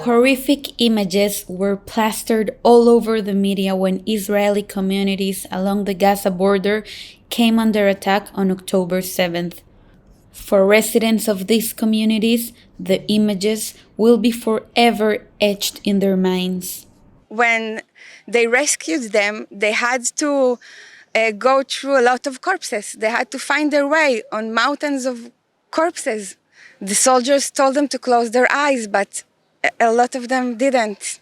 Horrific images were plastered all over the media when Israeli communities along the Gaza border came under attack on October 7th. For residents of these communities, the images will be forever etched in their minds. When they rescued them, they had to go through a lot of corpses. They had to find their way on mountains of corpses. The soldiers told them to close their eyes, but a lot of them didn't.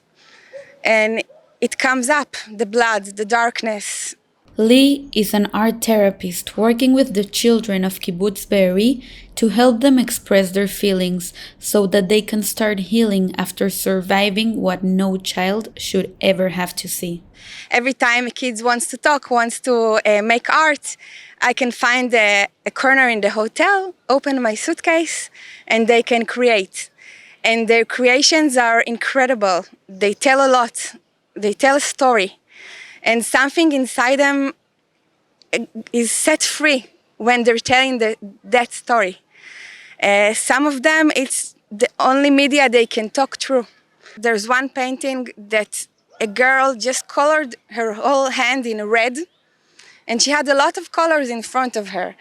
And it comes up, the blood, the darkness. Lee is an art therapist working with the children of Kibbutz Be'eri to help them express their feelings so that they can start healing after surviving what no child should ever have to see. Every time a kid wants to talk, wants to make art, I can find a corner in the hotel, open my suitcase, and they can create. And their creations are incredible. They tell a lot. They tell a story. And something inside them is set free when they're telling that story. Some of them, it's the only media they can talk through. There's one painting that a girl just colored her whole hand in red, and she had a lot of colors in front of her.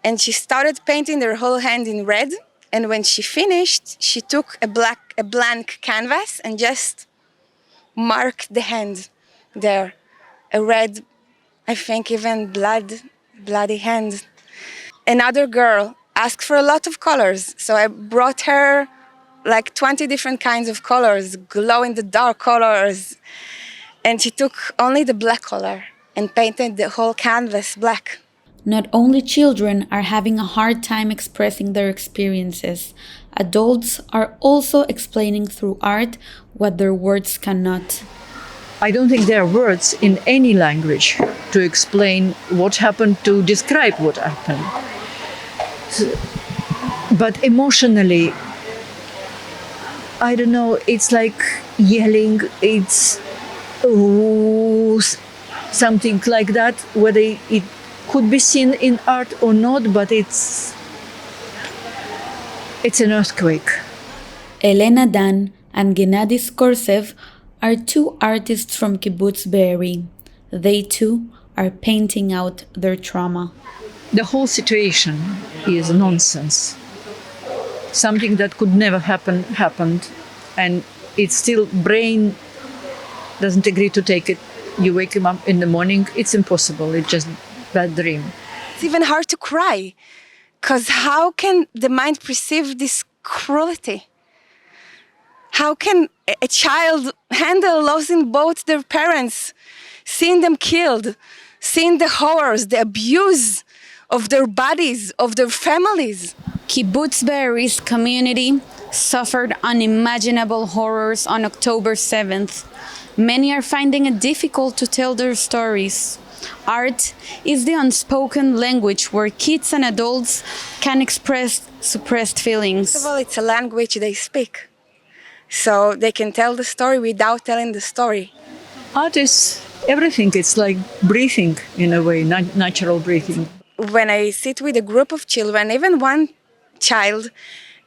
And she started painting her whole hand in red, and when she finished, she took a blank canvas and just marked the hand there. A red, I think even bloody hand. Another girl asked for a lot of colors, so I brought her like 20 different kinds of colors, glow-in-the-dark colors, and she took only the black color and painted the whole canvas black. Not only children are having a hard time expressing their experiences, adults are also explaining through art what their words cannot. I don't think there are words in any language to explain what happened, to describe what happened. But emotionally, I don't know, it's like yelling, it's something like that, whether it could be seen in art or not, but it's an earthquake. Elena Dan and Gennady Skorsev are two artists from Kibbutz Be'eri. They too are painting out their trauma. The whole situation is nonsense. Something that could never happen happened, and it's still brain doesn't agree to take it. You wake him up in the morning, it's impossible, it's just bad dream. It's even hard to cry, because how can the mind perceive this cruelty? How can a child handle losing both their parents, seeing them killed, seeing the horrors, the abuse of their bodies, of their families? Kibbutz Be'eri's community suffered unimaginable horrors on October 7th. Many are finding it difficult to tell their stories. Art is the unspoken language where kids and adults can express suppressed feelings. First of all, it's a language they speak. So they can tell the story without telling the story. Art is everything. It's like breathing in a way, natural breathing. When I sit with a group of children, even one child,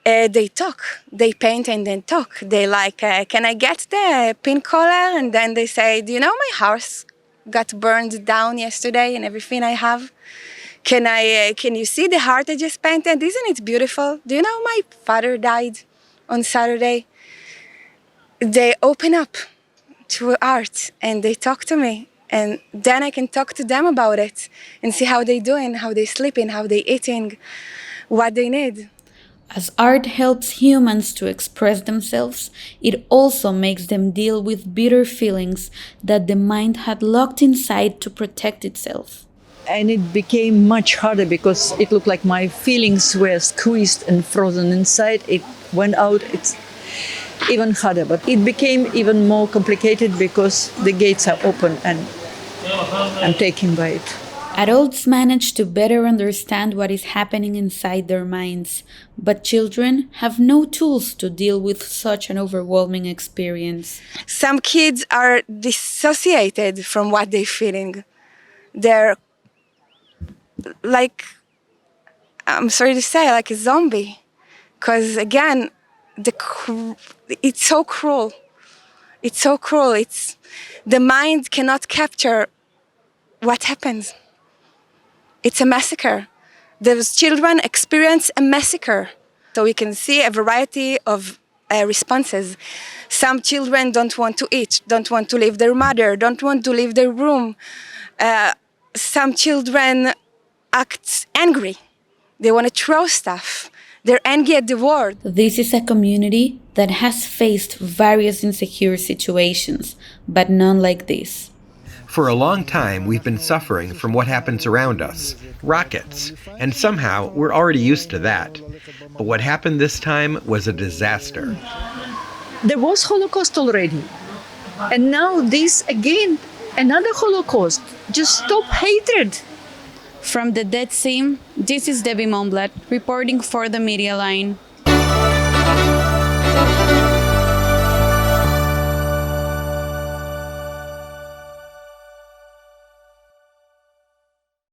they talk. They paint and then talk. They like, can I get the pink color? And then they say, do you know my house got burned down yesterday and everything I have? Can you see the heart I just painted? Isn't it beautiful? Do you know my father died on Saturday? They open up to art and they talk to me, and then I can talk to them about it and see how they're doing, how they're sleeping, how they're eating, what they need. As art helps humans to express themselves, it also makes them deal with bitter feelings that the mind had locked inside to protect itself. And it became much harder because it looked like my feelings were squeezed and frozen inside. It went out. It's even harder, but it became even more complicated because the gates are open and I'm taken by it. Adults manage to better understand what is happening inside their minds, but children have no tools to deal with such an overwhelming experience. Some kids are dissociated from what they're feeling. They're like, I'm sorry to say, like a zombie. Because again, it's so cruel. It's so cruel. The mind cannot capture what happens. It's a massacre. Those children experience a massacre. So we can see a variety of responses. Some children don't want to eat, don't want to leave their mother, don't want to leave their room. Some children act angry. They want to throw stuff. They're angry at the world. This is a community that has faced various insecure situations, but none like this. For a long time, we've been suffering from what happens around us, rockets, and somehow we're already used to that. But what happened this time was a disaster. There was Holocaust already. And now this again, another Holocaust. Just stop hatred. From the Dead Sea, this is Debbie Monblatt reporting for the Media Line.